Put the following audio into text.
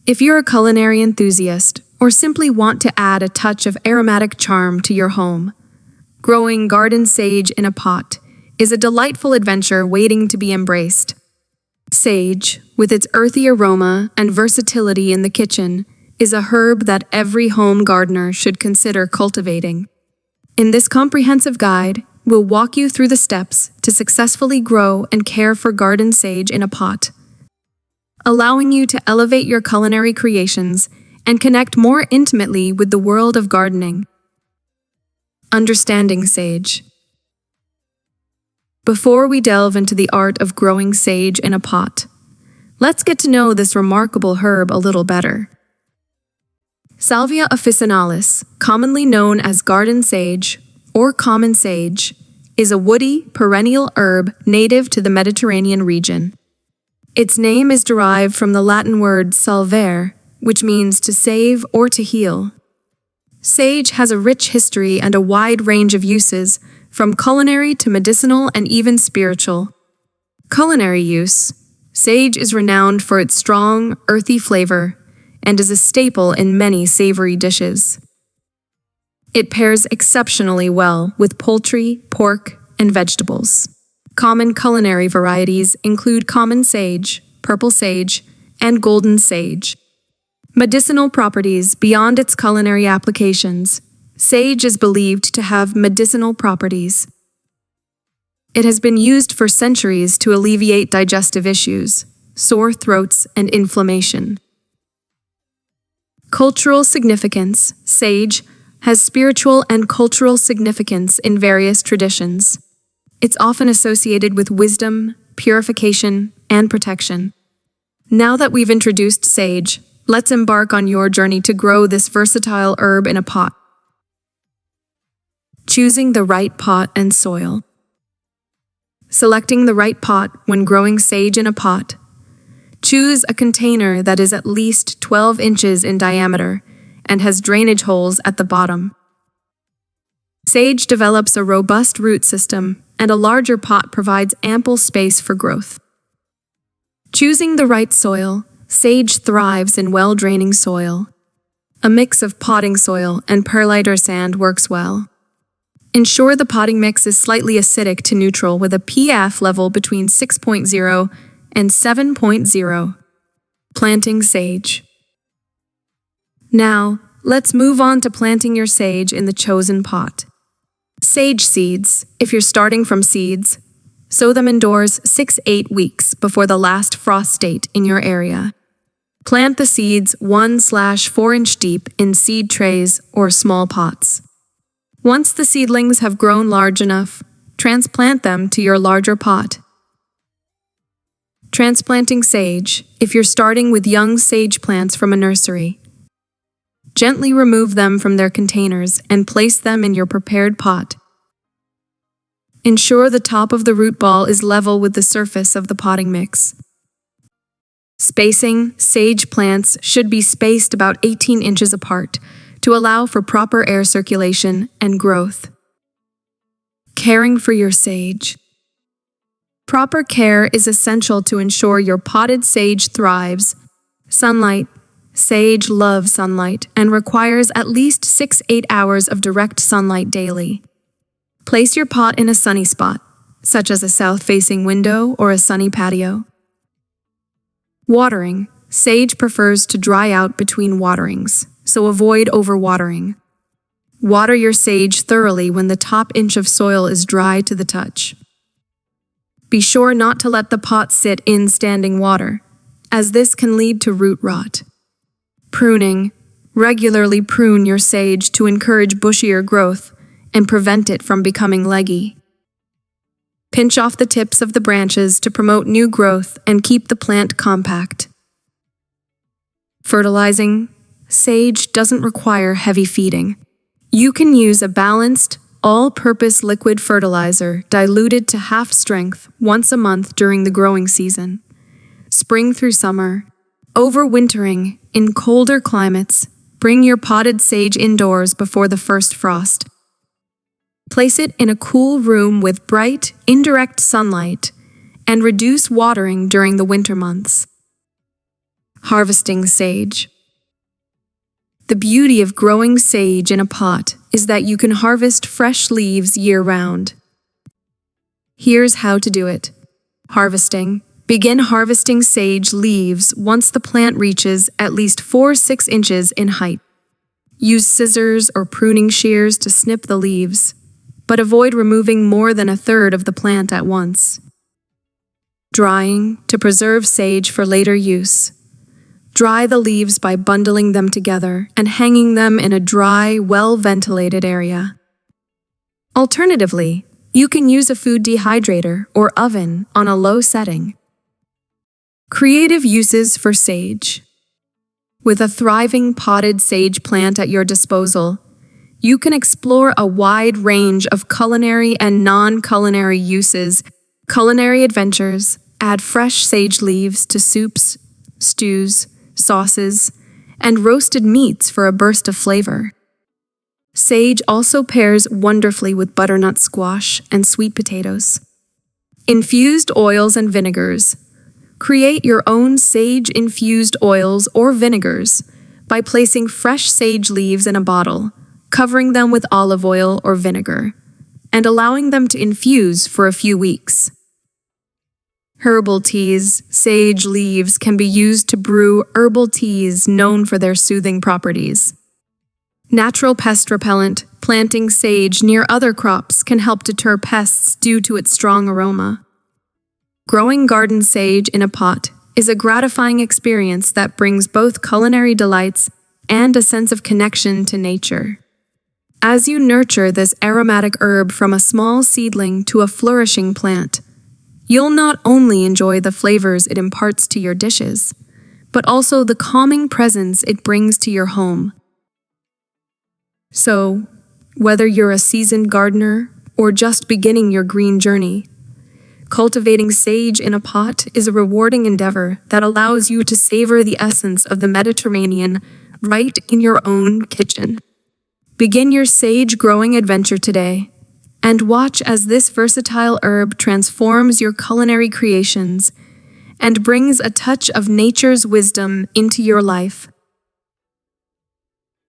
If you're a culinary enthusiast or simply want to add a touch of aromatic charm to your home, growing garden sage in a pot is a delightful adventure waiting to be embraced. Sage, with its earthy aroma and versatility in the kitchen, is a herb that every home gardener should consider cultivating. In this comprehensive guide, we'll walk you through the steps to successfully grow and care for garden sage in a pot, allowing you to elevate your culinary creations and connect more intimately with the world of gardening. Understanding sage. Before we delve into the art of growing sage in a pot, let's get to know this remarkable herb a little better. Salvia officinalis, commonly known as garden sage or common sage, is a woody, perennial herb native to the Mediterranean region. Its name is derived from the Latin word salvare, which means to save or to heal. Sage has a rich history and a wide range of uses, from culinary to medicinal and even spiritual. Culinary use. Sage is renowned for its strong, earthy flavor and is a staple in many savory dishes. It pairs exceptionally well with poultry, pork, and vegetables. Common culinary varieties include common sage, purple sage, and golden sage. Medicinal properties beyond its culinary applications. Sage is believed to have medicinal properties. It has been used for centuries to alleviate digestive issues, sore throats, and inflammation. Cultural significance. Sage has spiritual and cultural significance in various traditions. It's often associated with wisdom, purification, and protection. Now that we've introduced sage, let's embark on your journey to grow this versatile herb in a pot. Choosing the right pot and soil. Selecting the right pot when growing sage in a pot. Choose a container that is at least 12 inches in diameter and has drainage holes at the bottom. Sage develops a robust root system, and a larger pot provides ample space for growth. Choosing the right soil. Sage thrives in well-draining soil. A mix of potting soil and perlite or sand works well. Ensure the potting mix is slightly acidic to neutral with a pH level between 6.0 and 7.0. Planting sage. Now, let's move on to planting your sage in the chosen pot. Sage seeds. If you're starting from seeds, sow them indoors 6-8 weeks before the last frost date in your area. Plant the seeds 1/4 inch deep in seed trays or small pots. Once the seedlings have grown large enough, transplant them to your larger pot. Transplanting sage. If you're starting with young sage plants from a nursery, gently remove them from their containers and place them in your prepared pot. Ensure the top of the root ball is level with the surface of the potting mix. Spacing. Sage plants should be spaced about 18 inches apart to allow for proper air circulation and growth. Caring for your sage. Proper care is essential to ensure your potted sage thrives. Sunlight. Sage loves sunlight and requires at least 6-8 hours of direct sunlight daily. Place your pot in a sunny spot, such as a south-facing window or a sunny patio. Watering. Sage prefers to dry out between waterings, so avoid overwatering. Water your sage thoroughly when the top inch of soil is dry to the touch. Be sure not to let the pot sit in standing water, as this can lead to root rot. Pruning. Regularly prune your sage to encourage bushier growth and prevent it from becoming leggy. Pinch off the tips of the branches to promote new growth and keep the plant compact. Fertilizing. Sage doesn't require heavy feeding. You can use a balanced, all-purpose liquid fertilizer diluted to half strength once a month during the growing season. Spring through summer. Overwintering. In colder climates, bring your potted sage indoors before the first frost. Place it in a cool room with bright, indirect sunlight, and reduce watering during the winter months. Harvesting sage. The beauty of growing sage in a pot is that you can harvest fresh leaves year-round. Here's how to do it. Harvesting. Begin harvesting sage leaves once the plant reaches at least 4-6 inches in height. Use scissors or pruning shears to snip the leaves, but avoid removing more than a third of the plant at once. Drying to preserve sage for later use. Dry the leaves by bundling them together and hanging them in a dry, well-ventilated area. Alternatively, you can use a food dehydrator or oven on a low setting. Creative uses for sage. With a thriving potted sage plant at your disposal, you can explore a wide range of culinary and non-culinary uses. Culinary adventures. Add fresh sage leaves to soups, stews, sauces, and roasted meats for a burst of flavor. Sage also pairs wonderfully with butternut squash and sweet potatoes. Infused oils and vinegars. Create your own sage-infused oils or vinegars by placing fresh sage leaves in a bottle, covering them with olive oil or vinegar, and allowing them to infuse for a few weeks. Herbal teas. Sage leaves can be used to brew herbal teas known for their soothing properties. Natural pest repellent. Planting sage near other crops can help deter pests due to its strong aroma. Growing garden sage in a pot is a gratifying experience that brings both culinary delights and a sense of connection to nature. As you nurture this aromatic herb from a small seedling to a flourishing plant, you'll not only enjoy the flavors it imparts to your dishes, but also the calming presence it brings to your home. So, whether you're a seasoned gardener or just beginning your green journey, cultivating sage in a pot is a rewarding endeavor that allows you to savor the essence of the Mediterranean right in your own kitchen. Begin your sage growing adventure today, and watch as this versatile herb transforms your culinary creations and brings a touch of nature's wisdom into your life.